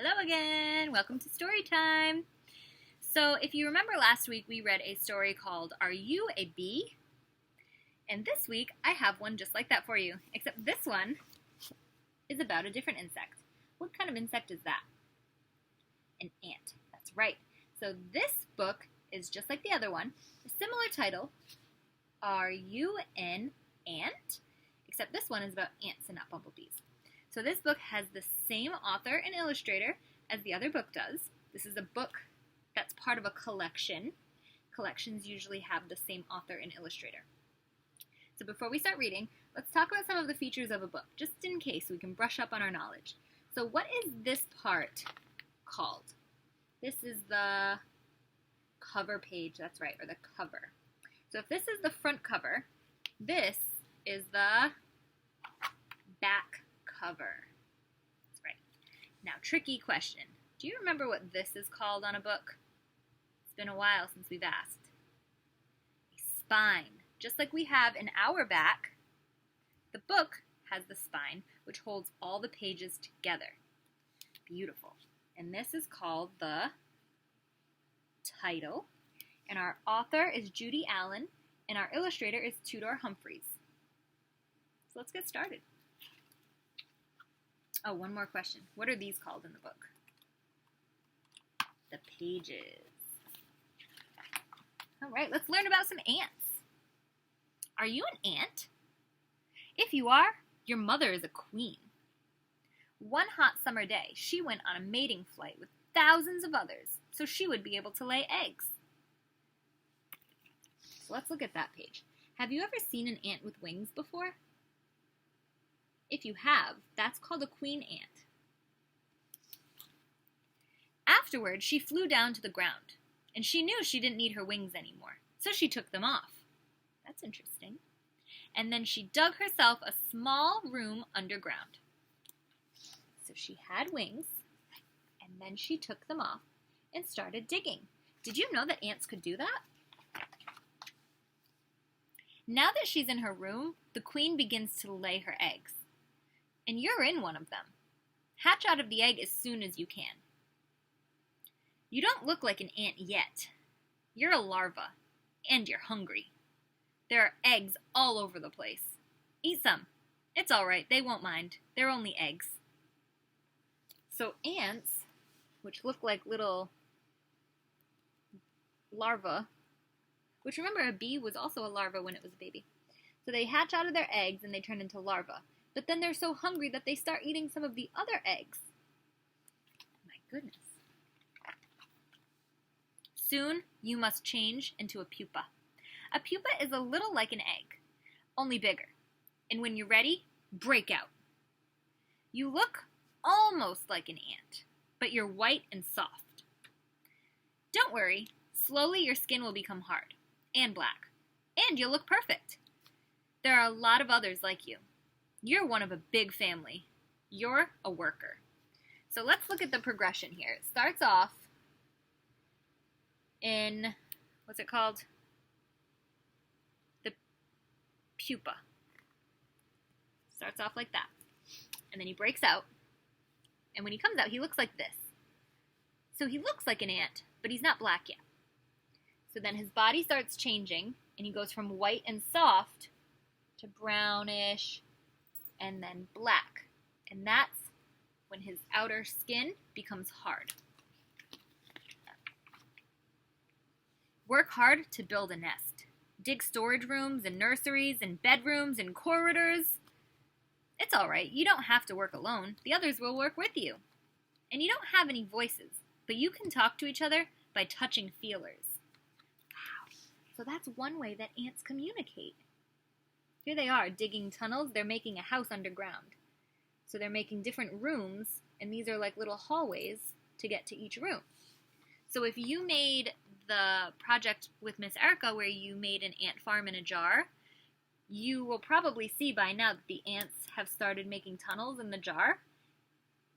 Hello again! Welcome to story time! So if you remember last week we read a story called Are You a Bee? And this week I have one just like that for you, except this one is about a different insect. What kind of insect is that? An ant. That's right. So this book is just like the other one, a similar title, Are You an Ant? Except this one is about ants and not bumblebees. So this book has the same author and illustrator as the other book does. This is a book that's part of a collection. Collections usually have the same author and illustrator. So before we start reading, let's talk about some of the features of a book, just in case we can brush up on our knowledge. So what is this part called? This is the cover page, that's right, or the cover. So if this is the front cover, this is the back cover. That's right. Now, tricky question. Do you remember what this is called on a book? It's been a while since we've asked. A spine. Just like we have in our back, the book has the spine, which holds all the pages together. Beautiful. And this is called the title. And our author is Judy Allen, and our illustrator is Tudor Humphreys. So let's get started. Oh, one more question. What are these called in the book? The pages. All right, let's learn about some ants. Are you an ant? If you are, your mother is a queen. One hot summer day, she went on a mating flight with thousands of others, so she would be able to lay eggs. So let's look at that page. Have you ever seen an ant with wings before? If you have, that's called a queen ant. Afterward, she flew down to the ground, and she knew she didn't need her wings anymore, so she took them off. That's interesting. And then she dug herself a small room underground. So she had wings, and then she took them off and started digging. Did you know that ants could do that? Now that she's in her room, the queen begins to lay her eggs. And you're in one of them. Hatch out of the egg as soon as you can. You don't look like an ant yet. You're a larva, and you're hungry. There are eggs all over the place. Eat some. It's all right, they won't mind. They're only eggs. So ants, which look like little larvae, which remember a bee was also a larva when it was a baby. So they hatch out of their eggs and they turn into larvae. But then they're so hungry that they start eating some of the other eggs. My goodness. Soon, you must change into a pupa. A pupa is a little like an egg, only bigger. And when you're ready, break out. You look almost like an ant, but you're white and soft. Don't worry, slowly your skin will become hard and black, and you'll look perfect. There are a lot of others like you. You're one of a big family. You're a worker. So let's look at the progression here. It starts off in, what's it called? The pupa. Starts off like that. And then he breaks out. And when he comes out, he looks like this. So he looks like an ant, but he's not black yet. So then his body starts changing, and he goes from white and soft to brownish, and then black. And that's when his outer skin becomes hard. Work hard to build a nest. Dig storage rooms and nurseries and bedrooms and corridors. It's all right. You don't have to work alone. The others will work with you. And you don't have any voices, but you can talk to each other by touching feelers. Wow. So that's one way that ants communicate. Here they are digging tunnels. They're making a house underground. So they're making different rooms, and these are like little hallways to get to each room. So if you made the project with Miss Erica where you made an ant farm in a jar, you will probably see by now that the ants have started making tunnels in the jar,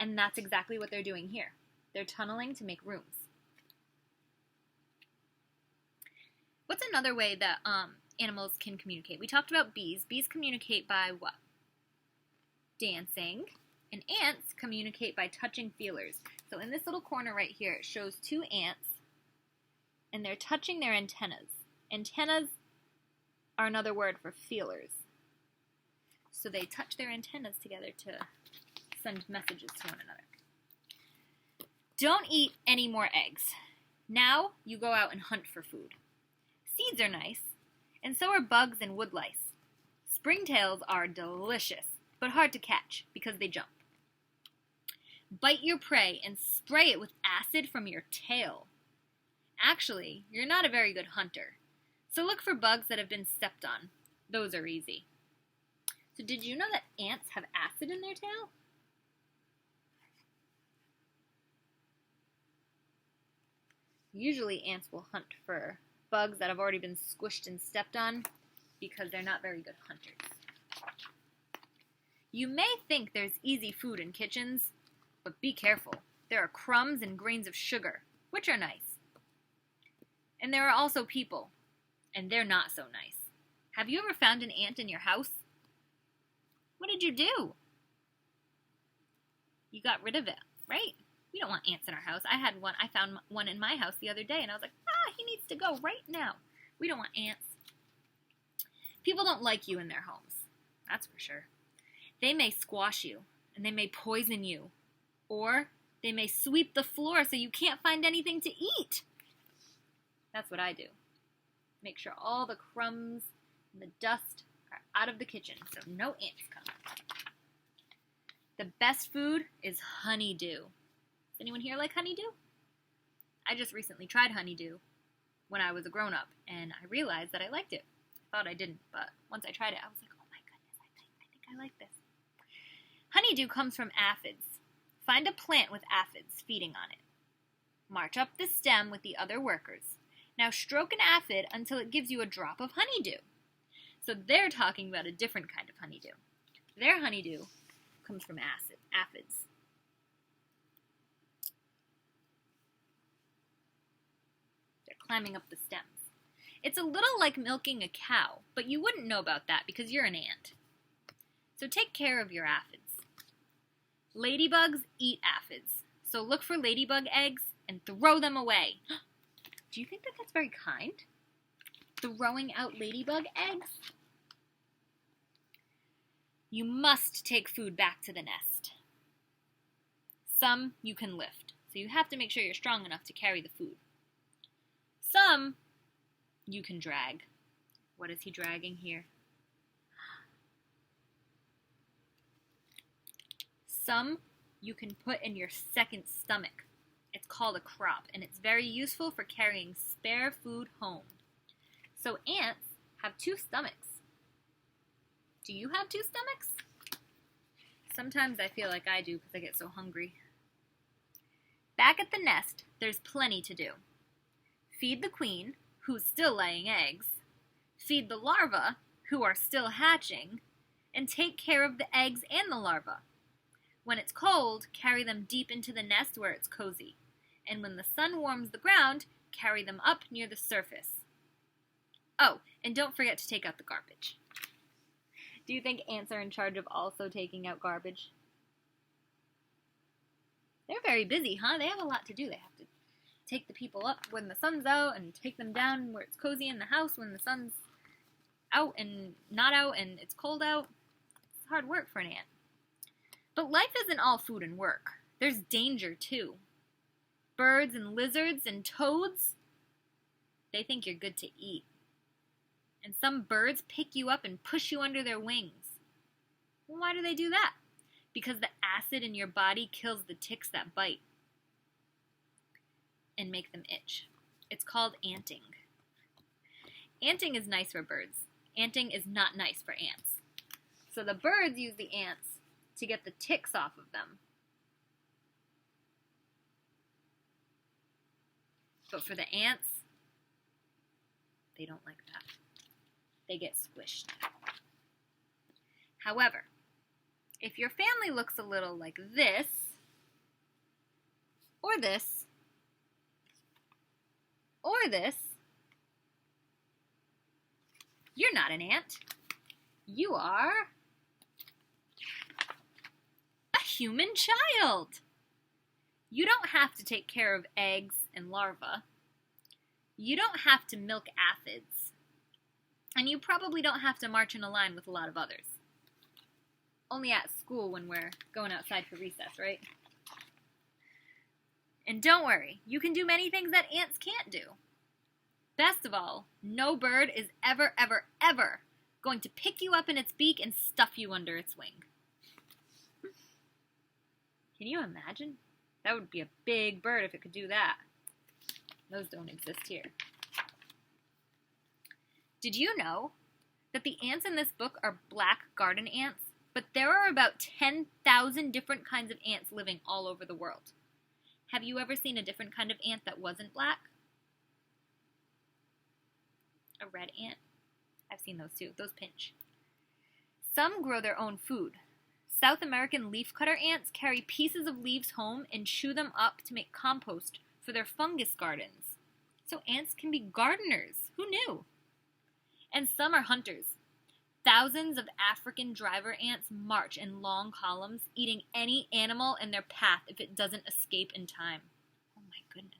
and that's exactly what they're doing here. They're tunneling to make rooms. What's another way that animals can communicate? We talked about bees. Bees communicate by what? Dancing. And ants communicate by touching feelers. So in this little corner right here, it shows two ants, and they're touching their antennas. Antennas are another word for feelers. So they touch their antennas together to send messages to one another. Don't eat any more eggs. Now you go out and hunt for food. Seeds are nice, and so are bugs and woodlice. Springtails are delicious, but hard to catch because they jump. Bite your prey and spray it with acid from your tail. Actually, you're not a very good hunter, so look for bugs that have been stepped on. Those are easy. So did you know that ants have acid in their tail? Usually ants will hunt for bugs that have already been squished and stepped on because they're not very good hunters. You may think there's easy food in kitchens, but be careful. There are crumbs and grains of sugar, which are nice. And there are also people, and they're not so nice. Have you ever found an ant in your house? What did you do? You got rid of it, right? We don't want ants in our house. I found one in my house the other day, and I was like, he needs to go right now. We don't want ants. People don't like you in their homes, that's for sure. They may squash you, and they may poison you, or they may sweep the floor so you can't find anything to eat. That's what I do. Make sure all the crumbs and the dust are out of the kitchen so no ants come. The best food is honeydew. Does anyone here like honeydew? I just recently tried honeydew when I was a grown-up, and I realized that I liked it. I thought I didn't, but once I tried it, I was like, oh my goodness, I think I like this. Honeydew comes from aphids. Find a plant with aphids feeding on it. March up the stem with the other workers. Now stroke an aphid until it gives you a drop of honeydew. So they're talking about a different kind of honeydew. Their honeydew comes from aphids. They're climbing up the stems. It's a little like milking a cow, but you wouldn't know about that because you're an ant. So take care of your aphids. Ladybugs eat aphids, so look for ladybug eggs and throw them away. Do you think that that's very kind? Throwing out ladybug eggs? You must take food back to the nest. Some you can lift, so you have to make sure you're strong enough to carry the food. Some you can drag. What is he dragging here? Some you can put in your second stomach. It's called a crop, and it's very useful for carrying spare food home. So ants have two stomachs. Do you have two stomachs? Sometimes I feel like I do because I get so hungry. Back at the nest, there's plenty to do. Feed the queen, who's still laying eggs. Feed the larvae, who are still hatching. And take care of the eggs and the larvae. When it's cold, carry them deep into the nest where it's cozy. And when the sun warms the ground, carry them up near the surface. Oh, and don't forget to take out the garbage. Do you think ants are in charge of also taking out garbage? They're very busy, huh? They have a lot to do. They have to take the people up when the sun's out and take them down where it's cozy in the house when the sun's out and not out and it's cold out. It's hard work for an ant. But life isn't all food and work. There's danger, too. Birds and lizards and toads, they think you're good to eat. And some birds pick you up and push you under their wings. Well, why do they do that? Because the acid in your body kills the ticks that bite and make them itch. It's called anting. Anting is nice for birds. Anting is not nice for ants. So the birds use the ants to get the ticks off of them. But for the ants, they don't like that. They get squished. However, if your family looks a little like this, or this, or this, you're not an ant. You are a human child. You don't have to take care of eggs and larvae. You don't have to milk aphids. And you probably don't have to march in a line with a lot of others. Only at school when we're going outside for recess, right? And don't worry, you can do many things that ants can't do. Best of all, no bird is ever, ever, ever going to pick you up in its beak and stuff you under its wing. Can you imagine? That would be a big bird if it could do that. Those don't exist here. Did you know that the ants in this book are black garden ants? But there are about 10,000 different kinds of ants living all over the world. Have you ever seen a different kind of ant that wasn't black? A red ant? I've seen those too. Those pinch. Some grow their own food. South American leafcutter ants carry pieces of leaves home and chew them up to make compost for their fungus gardens. So ants can be gardeners. Who knew? And some are hunters. Thousands of African driver ants march in long columns, eating any animal in their path if it doesn't escape in time. Oh my goodness.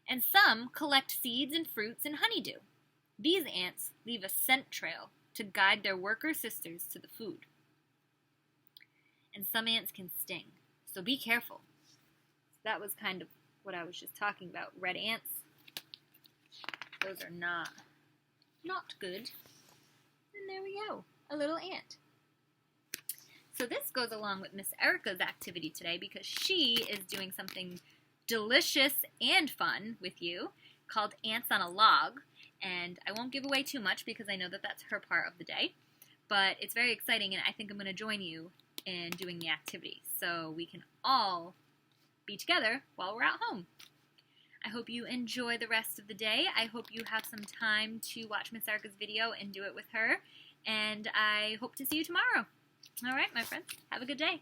And some collect seeds and fruits and honeydew. These ants leave a scent trail to guide their worker sisters to the food. And some ants can sting, so be careful. That was kind of what I was just talking about. Red ants, those are not good. And there we go, a little ant. So this goes along with Miss Erica's activity today because she is doing something delicious and fun with you called Ants on a Log. And I won't give away too much because I know that that's her part of the day. But it's very exciting and I think I'm going to join you in doing the activity so we can all be together while we're at home. I hope you enjoy the rest of the day. I hope you have some time to watch Miss Erica's video and do it with her. And I hope to see you tomorrow. All right, my friends, have a good day.